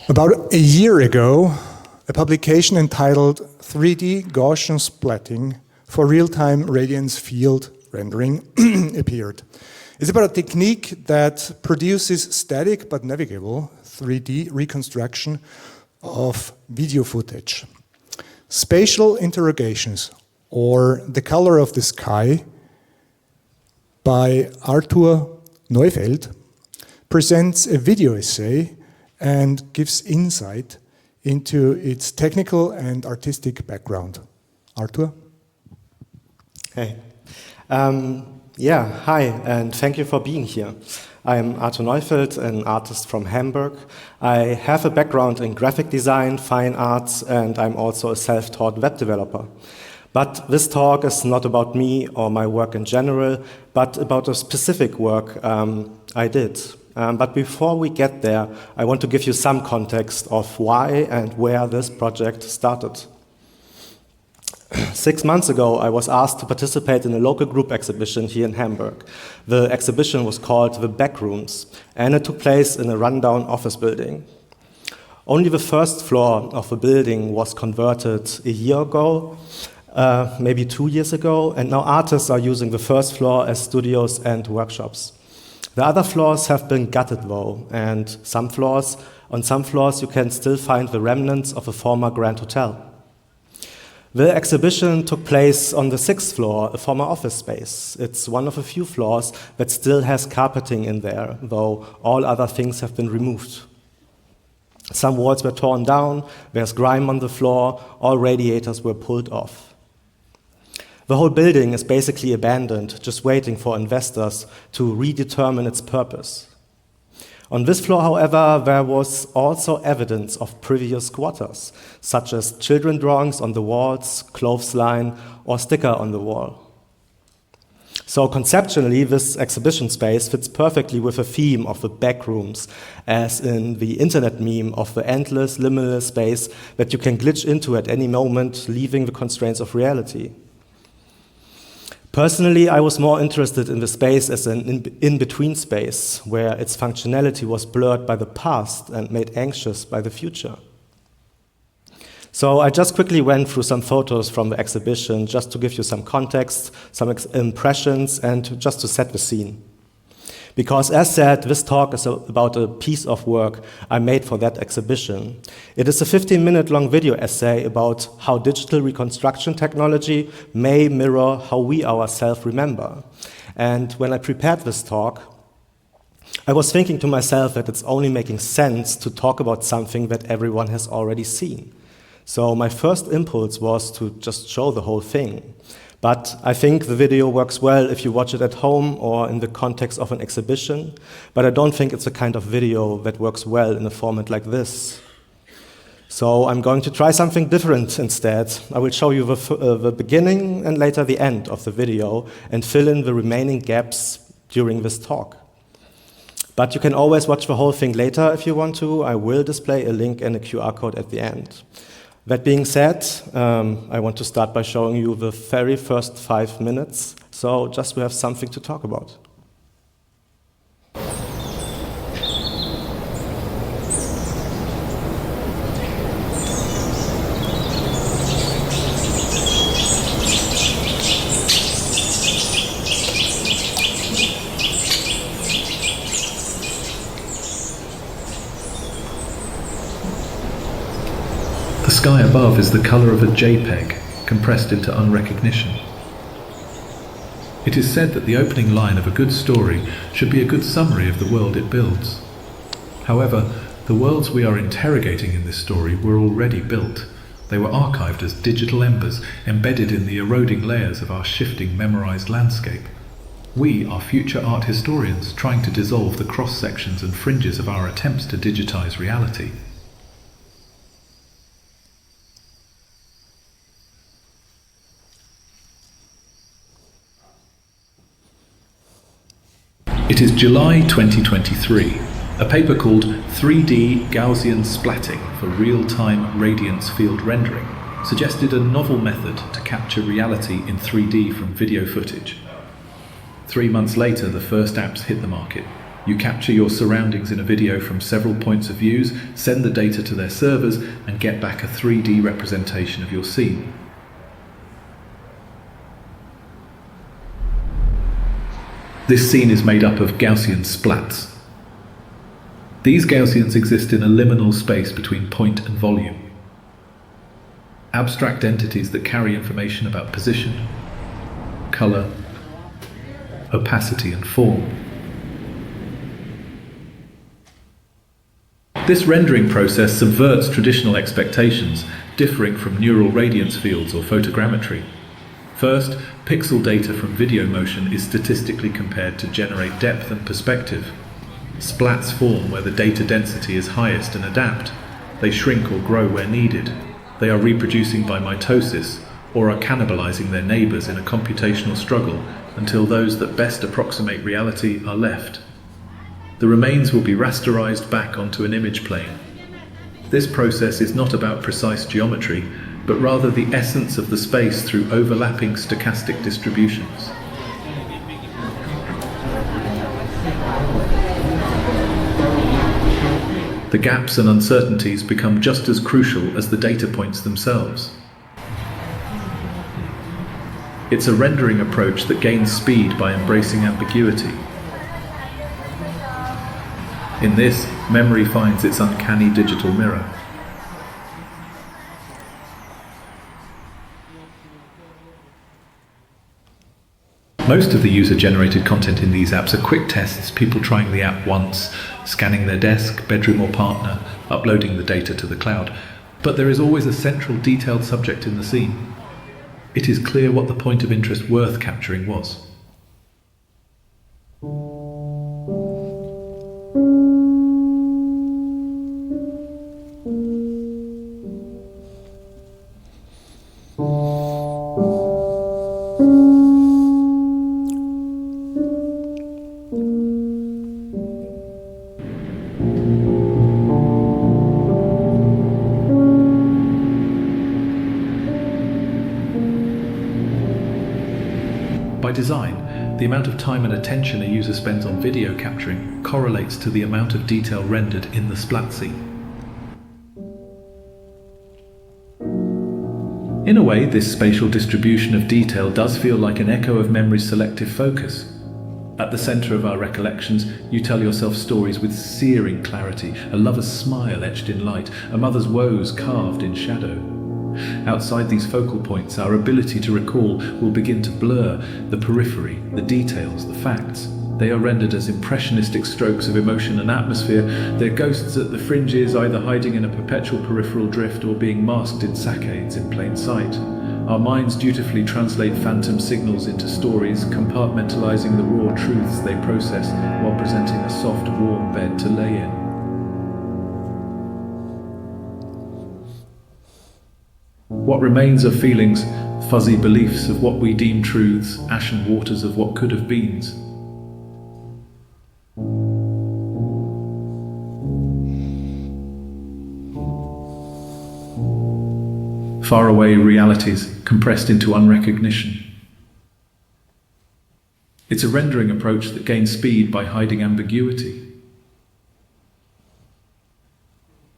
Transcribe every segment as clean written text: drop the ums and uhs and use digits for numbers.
About a year ago, a publication entitled 3D Gaussian Splatting for Real-Time Radiance Field Rendering appeared. It's about a technique that produces static but navigable 3D reconstruction of video footage. Spatial Interrogations, or The Color of the Sky, by Arthur Neufeld, presents a video essay and gives insight into its technical and artistic background. Arthur? Hey. Hi, and thank you for being here. I'm Arthur Neufeld, an artist from Hamburg. I have a background in graphic design, fine arts, and I'm also a self-taught web developer. But this talk is not about me or my work in general, but about a specific work I did. But before we get there, I want to give you some context of why and where this project started. 6 months ago, I was asked to participate in a local group exhibition here in Hamburg. The exhibition was called The Backrooms, and it took place in a rundown office building. Only the first floor of the building was converted a year ago, maybe 2 years ago, and now artists are using the first floor as studios and workshops. The other floors have been gutted though, and on some floors you can still find the remnants of a former Grand Hotel. The exhibition took place on the 6th floor, a former office space. It's one of a few floors that still has carpeting in there, though all other things have been removed. Some walls were torn down, there's grime on the floor, all radiators were pulled off. The whole building is basically abandoned, just waiting for investors to redetermine its purpose. On this floor, however, there was also evidence of previous squatters, such as children drawings on the walls, clothesline, or sticker on the wall. So conceptually, this exhibition space fits perfectly with the theme of the backrooms, as in the internet meme of the endless, limitless space that you can glitch into at any moment, leaving the constraints of reality. Personally, I was more interested in the space as an in-between space, where its functionality was blurred by the past and made anxious by the future. So I just quickly went through some photos from the exhibition just to give you some context, some impressions, and just to set the scene. Because as said, this talk is about a piece of work I made for that exhibition. It is a 15-minute long video essay about how digital reconstruction technology may mirror how we ourselves remember. And when I prepared this talk, I was thinking to myself that it's only making sense to talk about something that everyone has already seen. So my first impulse was to just show the whole thing. But I think the video works well if you watch it at home or in the context of an exhibition, but I don't think it's a kind of video that works well in a format like this. So I'm going to try something different instead. I will show you the beginning and later the end of the video and fill in the remaining gaps during this talk. But you can always watch the whole thing later if you want to. I will display a link and a QR code at the end. That being said, I want to start by showing you the very first 5 minutes, so just to have something to talk about. The sky above is the color of a JPEG, compressed into unrecognition. It is said that the opening line of a good story should be a good summary of the world it builds. However, the worlds we are interrogating in this story were already built. They were archived as digital embers embedded in the eroding layers of our shifting memorized landscape. We are future art historians trying to dissolve the cross-sections and fringes of our attempts to digitize reality. It is July 2023. A paper called 3D Gaussian Splatting for Real-Time Radiance Field Rendering suggested a novel method to capture reality in 3D from video footage. 3 months later, the first apps hit the market. You capture your surroundings in a video from several points of views, send the data to their servers, and get back a 3D representation of your scene. This scene is made up of Gaussian splats. These Gaussians exist in a liminal space between point and volume. Abstract entities that carry information about position, color, opacity, and form. This rendering process subverts traditional expectations, differing from neural radiance fields or photogrammetry. First, pixel data from video motion is statistically compared to generate depth and perspective. Splats form where the data density is highest and adapt. They shrink or grow where needed. They are reproducing by mitosis, or are cannibalizing their neighbors in a computational struggle until those that best approximate reality are left. The remains will be rasterized back onto an image plane. This process is not about precise geometry, but rather the essence of the space through overlapping stochastic distributions. The gaps and uncertainties become just as crucial as the data points themselves. It's a rendering approach that gains speed by embracing ambiguity. In this, memory finds its uncanny digital mirror. Most of the user-generated content in these apps are quick tests, people trying the app once, scanning their desk, bedroom or partner, uploading the data to the cloud. But there is always a central detailed subject in the scene. It is clear what the point of interest worth capturing was. By design, the amount of time and attention a user spends on video capturing correlates to the amount of detail rendered in the splat scene. In a way, this spatial distribution of detail does feel like an echo of memory's selective focus. At the center of our recollections, you tell yourself stories with searing clarity, a lover's smile etched in light, a mother's woes carved in shadow. Outside these focal points, our ability to recall will begin to blur the periphery, the details, the facts. They are rendered as impressionistic strokes of emotion and atmosphere. They're ghosts at the fringes, either hiding in a perpetual peripheral drift or being masked in saccades in plain sight. Our minds dutifully translate phantom signals into stories, compartmentalizing the raw truths they process while presenting a soft, warm bed to lay in. What remains are feelings, fuzzy beliefs of what we deem truths, ashen waters of what could have beens. Faraway realities compressed into unrecognition. It's a rendering approach that gains speed by hiding ambiguity.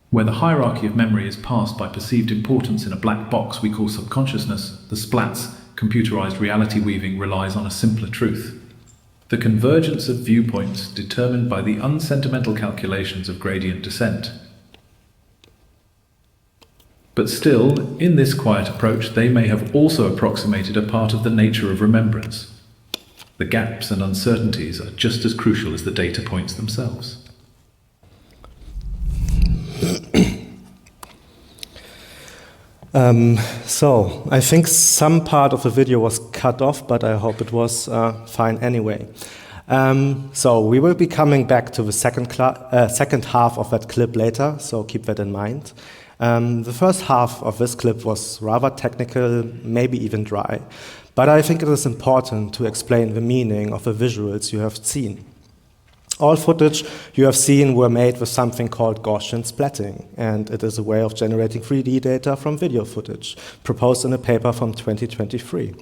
Where the hierarchy of memory is passed by perceived importance in a black box we call subconsciousness, the splat's computerized reality weaving relies on a simpler truth. The convergence of viewpoints determined by the unsentimental calculations of gradient descent. But still, in this quiet approach, they may have also approximated a part of the nature of remembrance. The gaps and uncertainties are just as crucial as the data points themselves. So, I think some part of the video was cut off, but I hope it was fine anyway. So, we will be coming back to the second half of that clip later, so keep that in mind. The first half of this clip was rather technical, maybe even dry, but I think it is important to explain the meaning of the visuals you have seen. All footage you have seen were made with something called Gaussian Splatting, and it is a way of generating 3D data from video footage, proposed in a paper from 2023.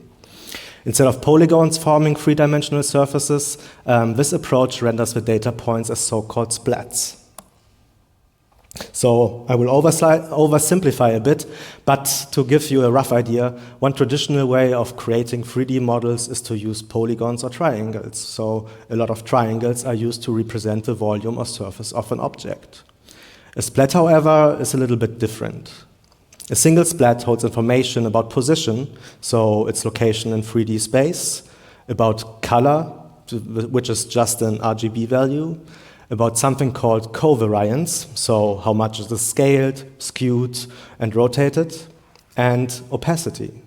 Instead of polygons forming three-dimensional surfaces, this approach renders the data points as so-called splats. So I will oversimplify a bit, but to give you a rough idea, one traditional way of creating 3D models is to use polygons or triangles. So a lot of triangles are used to represent the volume or surface of an object. A splat, however, is a little bit different. A single splat holds information about position, so its location in 3D space, about color, which is just an RGB value, about something called covariance, so how much it is scaled, skewed, and rotated, and opacity.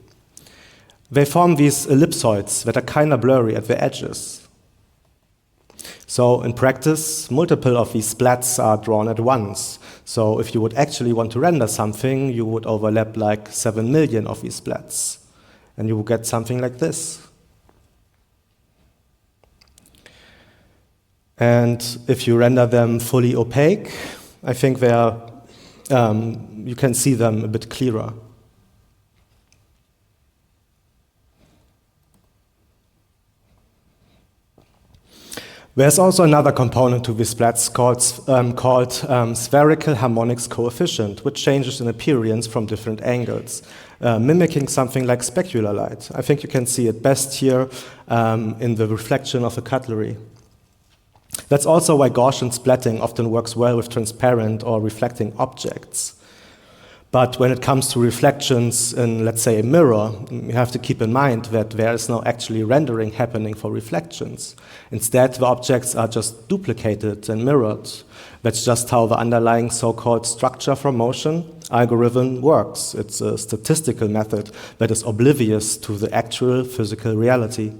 They form these ellipsoids that are kind of blurry at the edges. So in practice, multiple of these splats are drawn at once. So if you would actually want to render something, you would overlap like 7 million of these splats, and you will get something like this. And if you render them fully opaque, I think you can see them a bit clearer. There's also another component to these splats called spherical harmonics coefficient, which changes in appearance from different angles, mimicking something like specular light. I think you can see it best here in the reflection of a cutlery. That's also why Gaussian splatting often works well with transparent or reflecting objects. But when it comes to reflections in, let's say, a mirror, you have to keep in mind that there is no actually rendering happening for reflections. Instead, the objects are just duplicated and mirrored. That's just how the underlying so-called structure from motion algorithm works. It's a statistical method that is oblivious to the actual physical reality.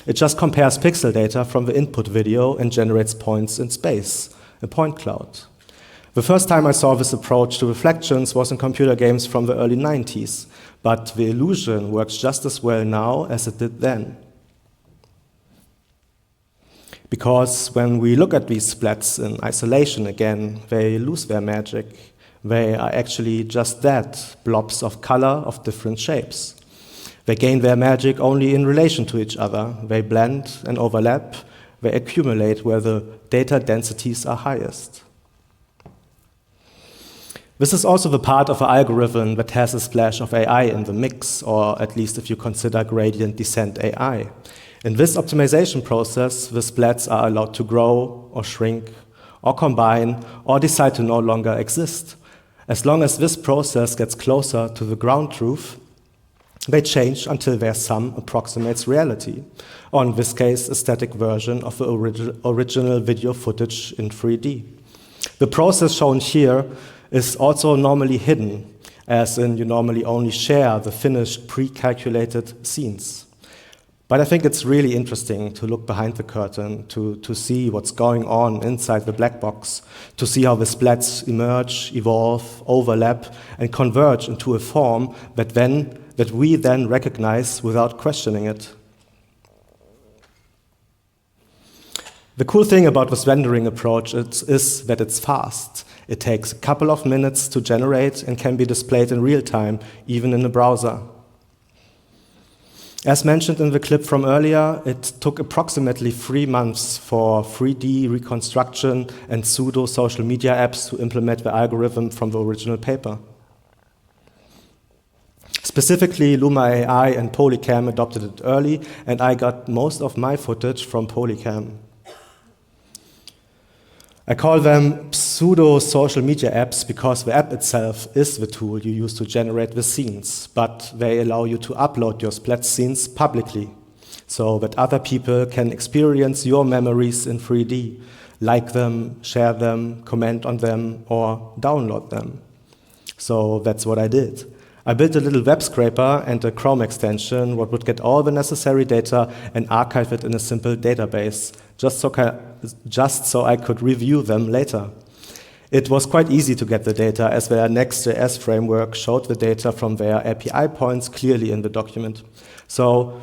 It just compares pixel data from the input video and generates points in space, a point cloud. The first time I saw this approach to reflections was in computer games from the early 90s, but the illusion works just as well now as it did then. Because when we look at these splats in isolation again, they lose their magic. They are actually just that, blobs of color of different shapes. They gain their magic only in relation to each other. They blend and overlap. They accumulate where the data densities are highest. This is also the part of an algorithm that has a splash of AI in the mix, or at least if you consider gradient descent AI. In this optimization process, the splats are allowed to grow or shrink or combine or decide to no longer exist. As long as this process gets closer to the ground truth, they change until their sum approximates reality, or in this case, a static version of the original video footage in 3D. The process shown here is also normally hidden, as in you normally only share the finished pre-calculated scenes. But I think it's really interesting to look behind the curtain, to see what's going on inside the black box, to see how the splats emerge, evolve, overlap, and converge into a form that we then recognize without questioning it. The cool thing about this rendering approach is that it's fast. It takes a couple of minutes to generate and can be displayed in real time, even in a browser. As mentioned in the clip from earlier, it took approximately 3 months for 3D reconstruction and pseudo social media apps to implement the algorithm from the original paper. Specifically, Luma AI and Polycam adopted it early, and I got most of my footage from Polycam. I call them pseudo-social media apps because the app itself is the tool you use to generate the scenes, but they allow you to upload your splat scenes publicly so that other people can experience your memories in 3D, like them, share them, comment on them, or download them. So that's what I did. I built a little web scraper and a Chrome extension what would get all the necessary data and archive it in a simple database, just so I could review them later. It was quite easy to get the data, as their Next.js framework showed the data from their API points clearly in the document. So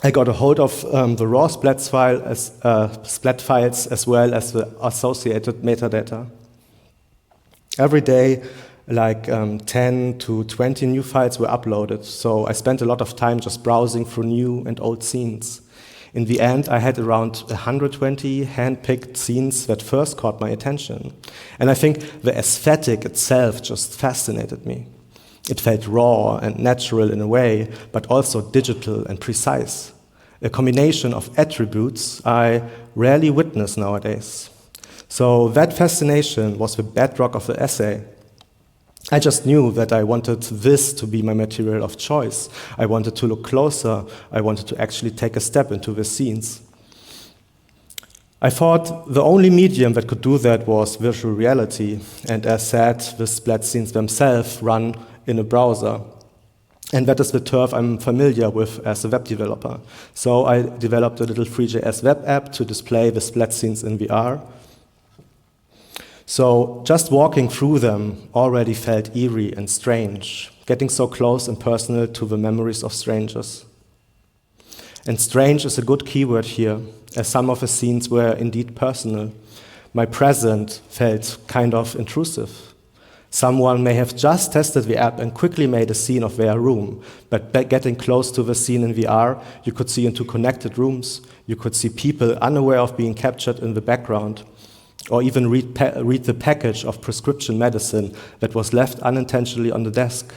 I got a hold of the raw splat files as well as the associated metadata. Every day, like 10 to 20 new files were uploaded. So I spent a lot of time just browsing through new and old scenes. In the end, I had around 120 hand-picked scenes that first caught my attention. And I think the aesthetic itself just fascinated me. It felt raw and natural in a way, but also digital and precise. A combination of attributes I rarely witness nowadays. So that fascination was the bedrock of the essay. I just knew that I wanted this to be my material of choice. I wanted to look closer. I wanted to actually take a step into the scenes. I thought the only medium that could do that was virtual reality, and as said, the splat scenes themselves run in a browser. And that is the turf I'm familiar with as a web developer. So I developed a little Free.js web app to display the splat scenes in VR. So just walking through them already felt eerie and strange, getting so close and personal to the memories of strangers. And strange is a good keyword here, as some of the scenes were indeed personal. My present felt kind of intrusive. Someone may have just tested the app and quickly made a scene of their room, but getting close to the scene in VR, you could see into connected rooms, you could see people unaware of being captured in the background, or even read the package of prescription medicine that was left unintentionally on the desk.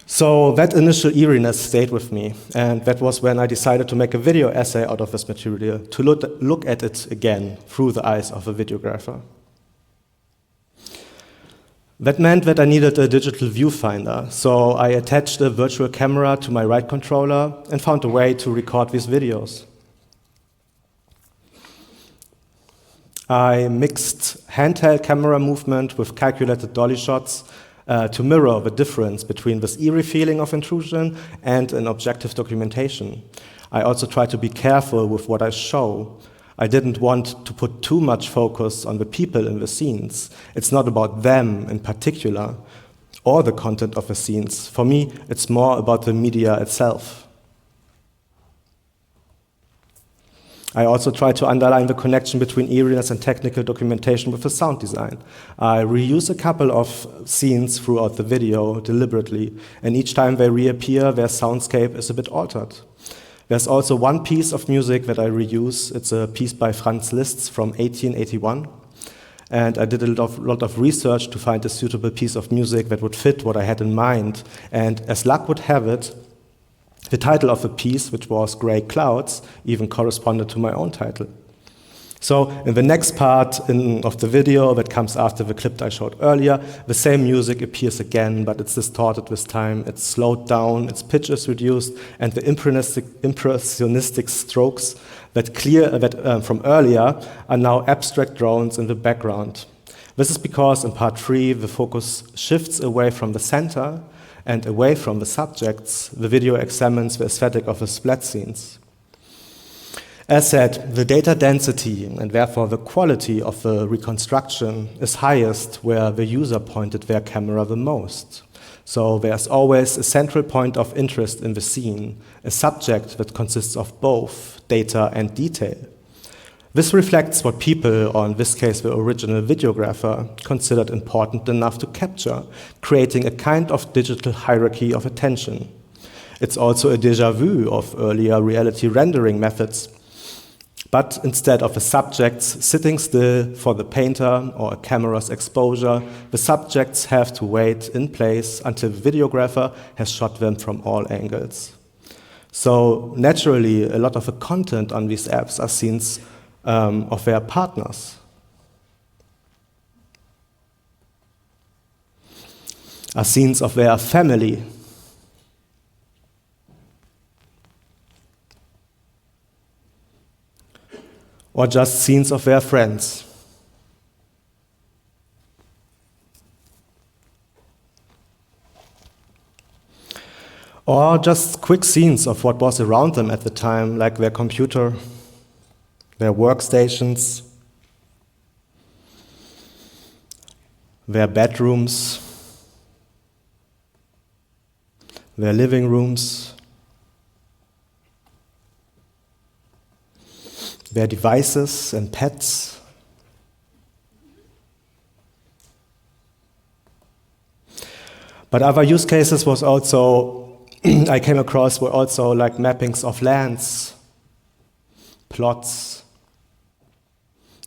So that initial eeriness stayed with me, and that was when I decided to make a video essay out of this material, to look at it again through the eyes of a videographer. That meant that I needed a digital viewfinder, so I attached a virtual camera to my right controller and found a way to record these videos. I mixed handheld camera movement with calculated dolly shots to mirror the difference between this eerie feeling of intrusion and an objective documentation. I also tried to be careful with what I show. I didn't want to put too much focus on the people in the scenes. It's not about them in particular, or the content of the scenes. For me, it's more about the media itself. I also try to underline the connection between eeriness and technical documentation with the sound design. I reuse a couple of scenes throughout the video deliberately, and each time they reappear, their soundscape is a bit altered. There's also one piece of music that I reuse. It's a piece by Franz Liszt from 1881. And I did a lot of research to find a suitable piece of music that would fit what I had in mind. And as luck would have it, the title of the piece, which was Grey Clouds, even corresponded to my own title. So in the next part of the video that comes after the clip I showed earlier, the same music appears again, but it's distorted this time. It's slowed down, its pitch is reduced, and the impressionistic strokes that from earlier are now abstract drones in the background. This is because in part 3, the focus shifts away from the center and away from the subjects. The video examines the aesthetic of the splat scenes. As said, the data density and therefore the quality of the reconstruction is highest where the user pointed their camera the most. So there's always a central point of interest in the scene, a subject that consists of both data and detail. This reflects what people, or in this case the original videographer, considered important enough to capture, creating a kind of digital hierarchy of attention. It's also a déjà vu of earlier reality rendering methods. But instead of the subjects sitting still for the painter or a camera's exposure, the subjects have to wait in place until the videographer has shot them from all angles. So naturally, a lot of the content on these apps are scenes of their partners. Are scenes of their family. Or just scenes of their friends. Or just quick scenes of what was around them at the time, like their computer, their workstations, their bedrooms, their living rooms, their devices and pets. But other use cases was also, I came across were also like mappings of lands, plots,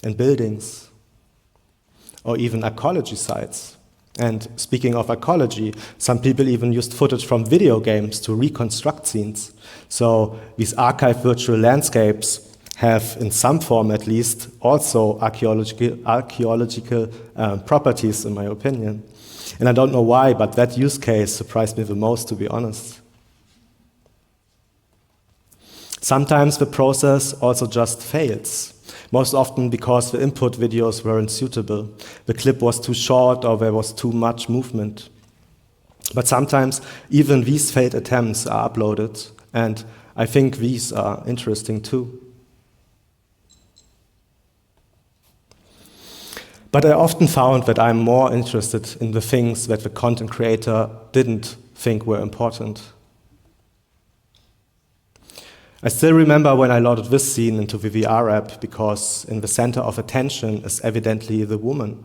and buildings, or even archaeology sites. And speaking of archaeology, some people even used footage from video games to reconstruct scenes. So these archived virtual landscapes have, in some form at least, also archaeological properties, in my opinion. And I don't know why, but that use case surprised me the most, to be honest. Sometimes the process also just fails. Most often because the input videos weren't suitable. The clip was too short or there was too much movement. But sometimes even these failed attempts are uploaded, and I think these are interesting too. But I often found that I'm more interested in the things that the content creator didn't think were important. I still remember when I loaded this scene into the VR app because in the center of attention is evidently the woman.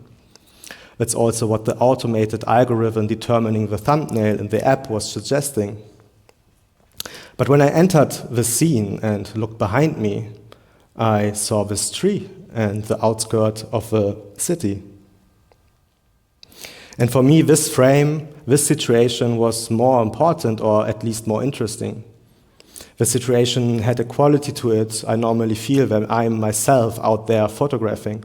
That's also what the automated algorithm determining the thumbnail in the app was suggesting. But when I entered the scene and looked behind me, I saw this tree and the outskirt of the city. And for me, this frame, this situation was more important, or at least more interesting. The situation had a quality to it I normally feel when I'm myself out there photographing.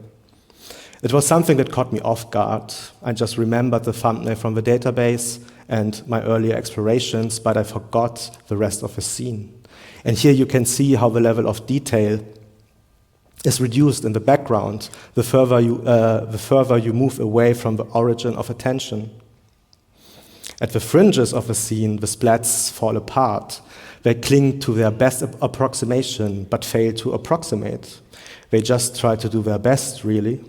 It was something that caught me off guard. I just remembered the thumbnail from the database and my earlier explorations, but I forgot the rest of the scene. And here you can see how the level of detail is reduced in the background the further you move away from the origin of attention. At the fringes of the scene, the splats fall apart. They cling to their best approximation, but fail to approximate. They just try to do their best, really.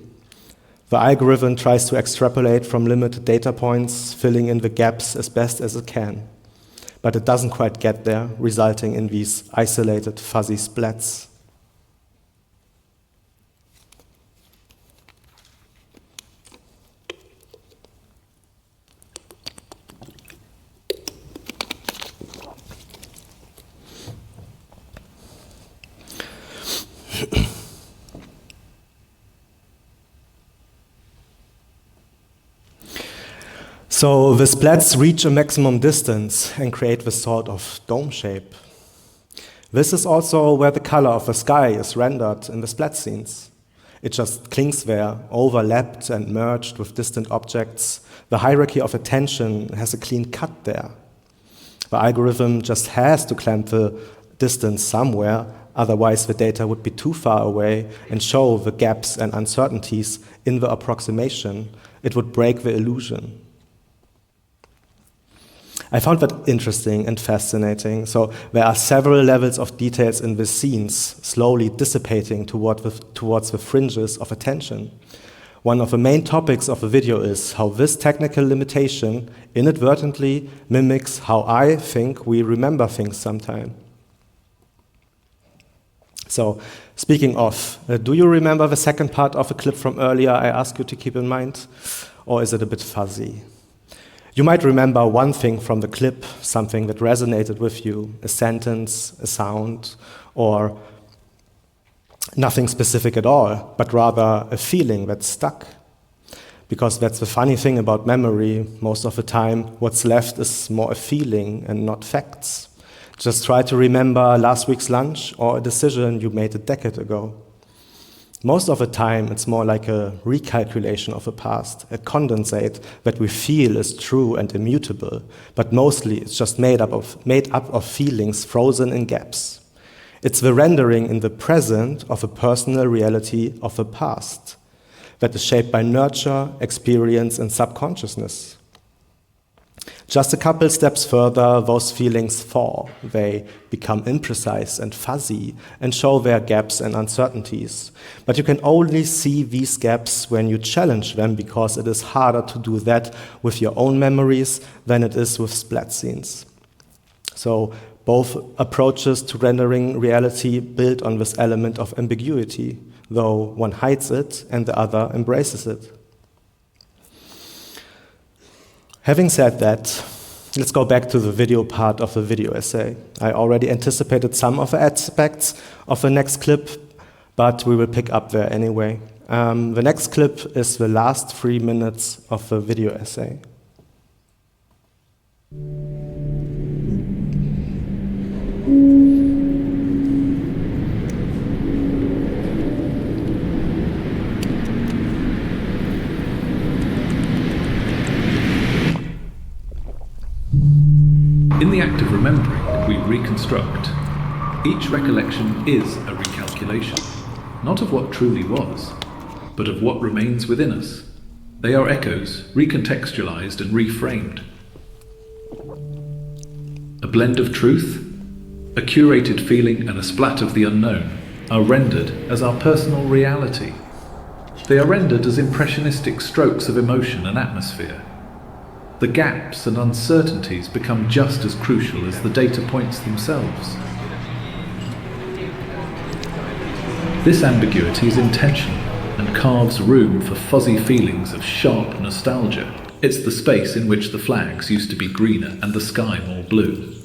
The algorithm tries to extrapolate from limited data points, filling in the gaps as best as it can. But it doesn't quite get there, resulting in these isolated, fuzzy splats. So the splats reach a maximum distance and create this sort of dome shape. This is also where the color of the sky is rendered in the splat scenes. It just clings there, overlapped and merged with distant objects. The hierarchy of attention has a clean cut there. The algorithm just has to clamp the distance somewhere, otherwise the data would be too far away and show the gaps and uncertainties in the approximation. It would break the illusion. I found that interesting and fascinating. So there are several levels of details in the scenes, slowly dissipating towards the fringes of attention. One of the main topics of the video is how this technical limitation inadvertently mimics how I think we remember things sometimes. So, speaking of, do you remember the second part of the clip from earlier I asked you to keep in mind? Or is it a bit fuzzy? You might remember one thing from the clip, something that resonated with you, a sentence, a sound, or nothing specific at all, but rather a feeling that stuck. Because that's the funny thing about memory, most of the time what's left is more a feeling and not facts. Just try to remember last week's lunch or a decision you made a decade ago. Most of the time, it's more like a recalculation of the past, a condensate that we feel is true and immutable, but mostly it's just made up of feelings frozen in gaps. It's the rendering in the present of a personal reality of the past that is shaped by nurture, experience, and subconsciousness. Just a couple steps further, those feelings fall. They become imprecise and fuzzy and show their gaps and uncertainties. But you can only see these gaps when you challenge them, because it is harder to do that with your own memories than it is with splat scenes. So both approaches to rendering reality build on this element of ambiguity, though one hides it and the other embraces it. Having said that, let's go back to the video part of the video essay. I already anticipated some of the aspects of the next clip, but we will pick up there anyway. The next clip is the last 3 minutes of the video essay. In the act of remembering, we reconstruct. Each recollection is a recalculation, not of what truly was, but of what remains within us. They are echoes, recontextualized and reframed. A blend of truth, a curated feeling and a splat of the unknown are rendered as our personal reality. They are rendered as impressionistic strokes of emotion and atmosphere. The gaps and uncertainties become just as crucial as the data points themselves. This ambiguity is intentional and carves room for fuzzy feelings of sharp nostalgia. It's the space in which the flags used to be greener and the sky more blue.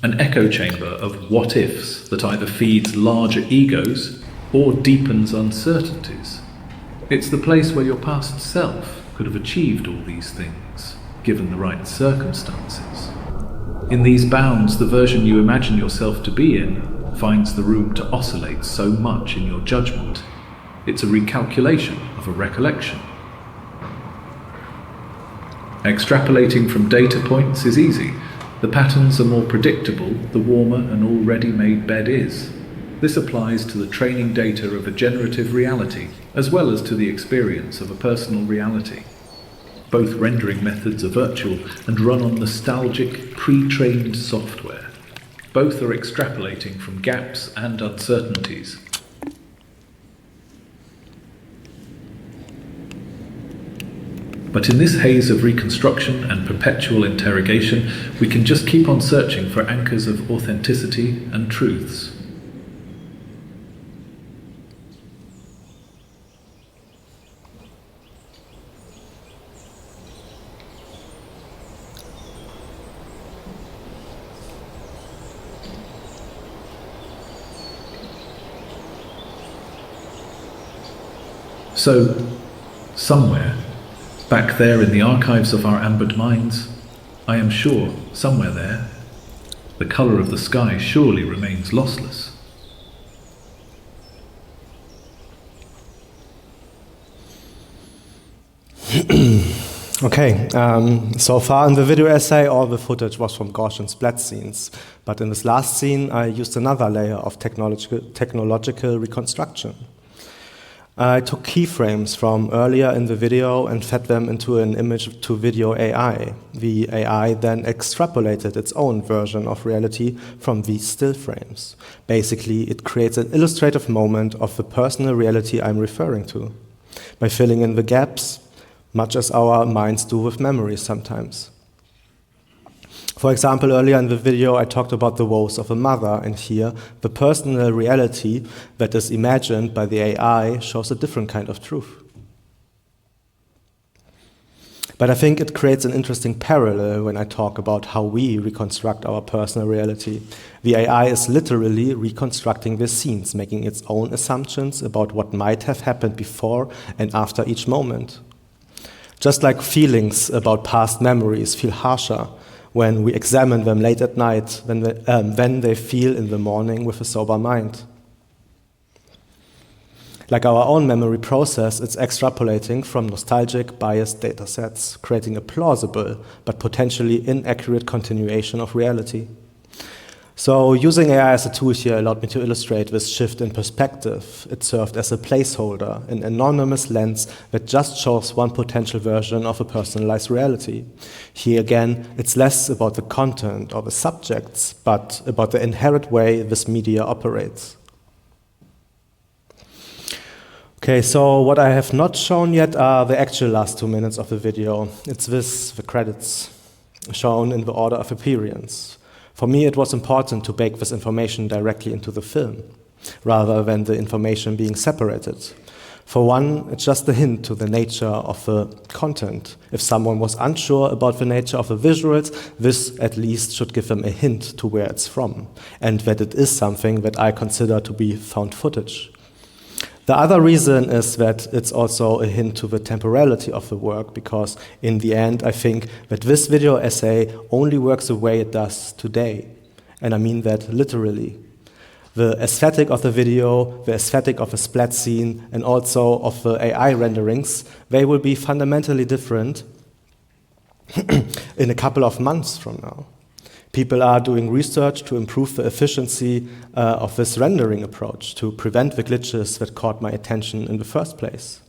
An echo chamber of what-ifs that either feeds larger egos or deepens uncertainties. It's the place where your past self could have achieved all these things, given the right circumstances. In these bounds, the version you imagine yourself to be in finds the room to oscillate so much in your judgment. It's a recalculation of a recollection. Extrapolating from data points is easy. The patterns are more predictable the warmer an already made bed is. This applies to the training data of a generative reality, as well as to the experience of a personal reality. Both rendering methods are virtual and run on nostalgic, pre-trained software. Both are extrapolating from gaps and uncertainties. But in this haze of reconstruction and perpetual interrogation, we can just keep on searching for anchors of authenticity and truths. So, somewhere, back there in the archives of our ambered minds, I am sure, somewhere there, the colour of the sky surely remains lossless. Okay, so far in the video essay, all the footage was from Gaussian splat scenes. But in this last scene, I used another layer of technological reconstruction. I took keyframes from earlier in the video and fed them into an image-to-video AI. The AI then extrapolated its own version of reality from these still frames. Basically, it creates an illustrative moment of the personal reality I'm referring to, by filling in the gaps, much as our minds do with memories sometimes. For example, earlier in the video, I talked about the woes of a mother, and here, the personal reality that is imagined by the AI shows a different kind of truth. But I think it creates an interesting parallel when I talk about how we reconstruct our personal reality. The AI is literally reconstructing the scenes, making its own assumptions about what might have happened before and after each moment. Just like feelings about past memories feel harsher when we examine them late at night than they feel in the morning with a sober mind. Like our own memory process, it's extrapolating from nostalgic, biased datasets, creating a plausible but potentially inaccurate continuation of reality. So using AI as a tool here allowed me to illustrate this shift in perspective. It served as a placeholder, an anonymous lens that just shows one potential version of a personalized reality. Here again, it's less about the content or the subjects, but about the inherent way this media operates. Okay, so what I have not shown yet are the actual last 2 minutes of the video. It's the credits, shown in the order of appearance. For me, it was important to bake this information directly into the film, rather than the information being separated. For one, it's just a hint to the nature of the content. If someone was unsure about the nature of the visuals, this at least should give them a hint to where it's from, and that it is something that I consider to be found footage. The other reason is that it's also a hint to the temporality of the work, because in the end, I think that this video essay only works the way it does today. And I mean that literally. The aesthetic of the video, the aesthetic of the splat scene, and also of the AI renderings, they will be fundamentally different in a couple of months from now. People are doing research to improve the efficiency of this rendering approach, to prevent the glitches that caught my attention in the first place.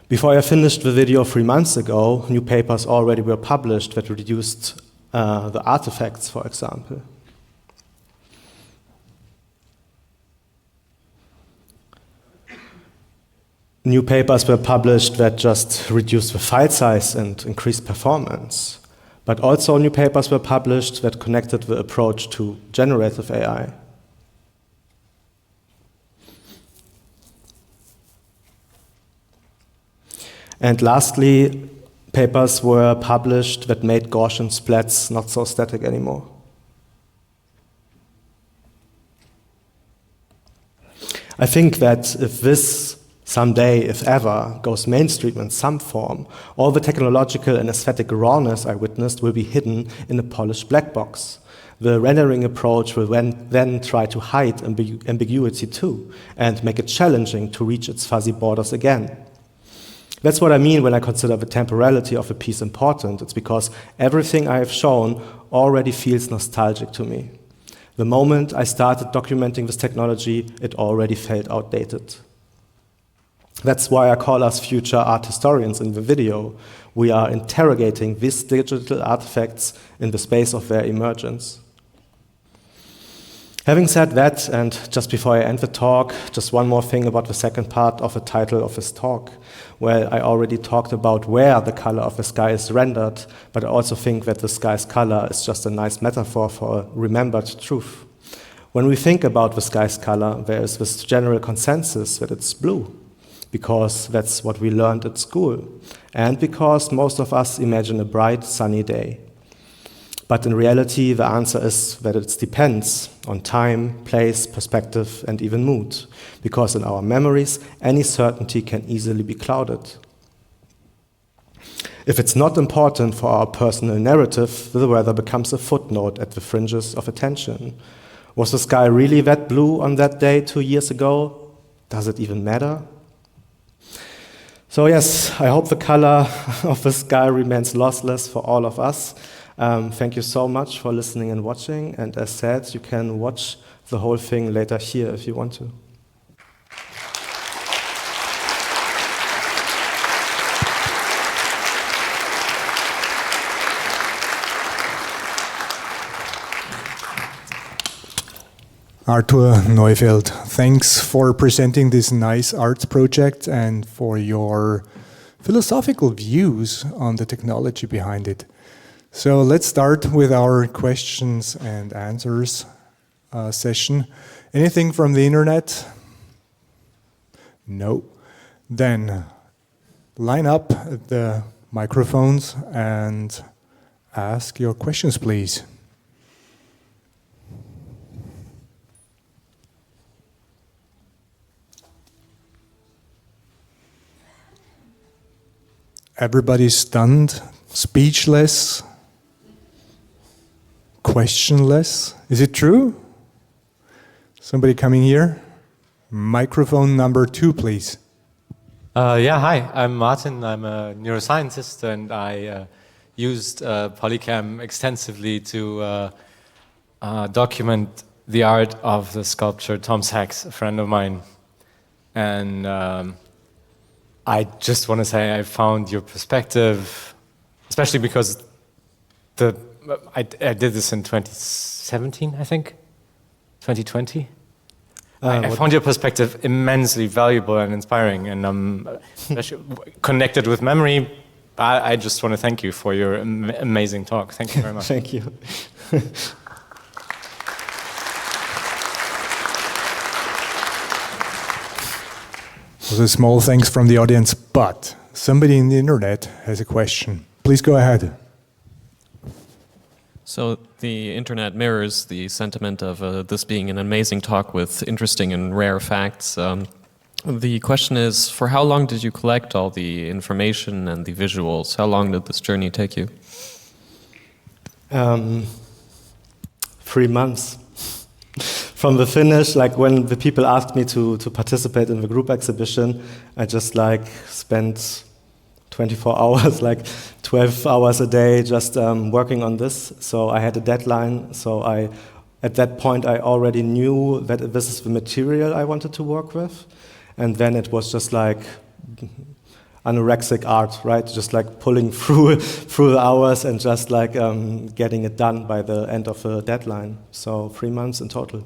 Before I finished the video 3 months ago, new papers already were published that reduced the artifacts, for example. New papers were published that just reduced the file size and increased performance. But also new papers were published that connected the approach to generative AI. And lastly, papers were published that made Gaussian splats not so static anymore. I think that if this someday, if ever, goes mainstream in some form, all the technological and aesthetic rawness I witnessed will be hidden in a polished black box. The rendering approach will then try to hide ambiguity too, and make it challenging to reach its fuzzy borders again. That's what I mean when I consider the temporality of a piece important. It's because everything I have shown already feels nostalgic to me. The moment I started documenting this technology, it already felt outdated. That's why I call us future art historians in the video. We are interrogating these digital artifacts in the space of their emergence. Having said that, and just before I end the talk, just one more thing about the second part of the title of this talk. Well, I already talked about where the color of the sky is rendered, but I also think that the sky's color is just a nice metaphor for a remembered truth. When we think about the sky's color, there is this general consensus that it's blue, because that's what we learned at school, and because most of us imagine a bright, sunny day. But in reality, the answer is that it depends on time, place, perspective, and even mood, because in our memories, any certainty can easily be clouded. If it's not important for our personal narrative, the weather becomes a footnote at the fringes of attention. Was the sky really that blue on that day 2 years ago? Does it even matter? So yes, I hope the color of the sky remains lossless for all of us. Thank you so much for listening and watching. And as said, you can watch the whole thing later here if you want to. Arthur Neufeld, thanks for presenting this nice arts project and for your philosophical views on the technology behind it. So let's start with our questions and answers session. Anything from the internet? No. Then line up at the microphones and ask your questions, please. Everybody's stunned, speechless, questionless. Is it true? Somebody coming here? Microphone number 2, please. Yeah, hi, I'm Martin. I'm a neuroscientist, and I used Polycam extensively to document the art of the sculptor Tom Sachs, a friend of mine. And I just want to say I found your perspective, especially because I did this in 2017, I think, 2020. I found your perspective immensely valuable and inspiring, and I'm connected with memory. I just want to thank you for your amazing talk. Thank you very much. Thank you. Also, small thanks from the audience, but somebody in the internet has a question. Please go ahead. So the internet mirrors the sentiment of this being an amazing talk with interesting and rare facts. The question is, for how long did you collect all the information and the visuals? How long did this journey take you? 3 months. From the finish, like when the people asked me to participate in the group exhibition, I just like spent 24 hours, like 12 hours a day just working on this. So I had a deadline. So at that point, I already knew that this is the material I wanted to work with. And then it was just like anorexic art, right? Just like pulling through the hours and just like getting it done by the end of the deadline. So 3 months in total.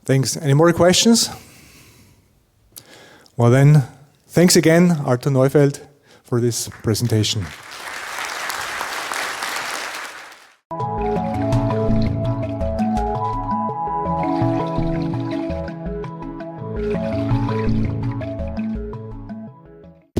Thanks. Any more questions? Well then, thanks again, Arthur Neufeld, for this presentation.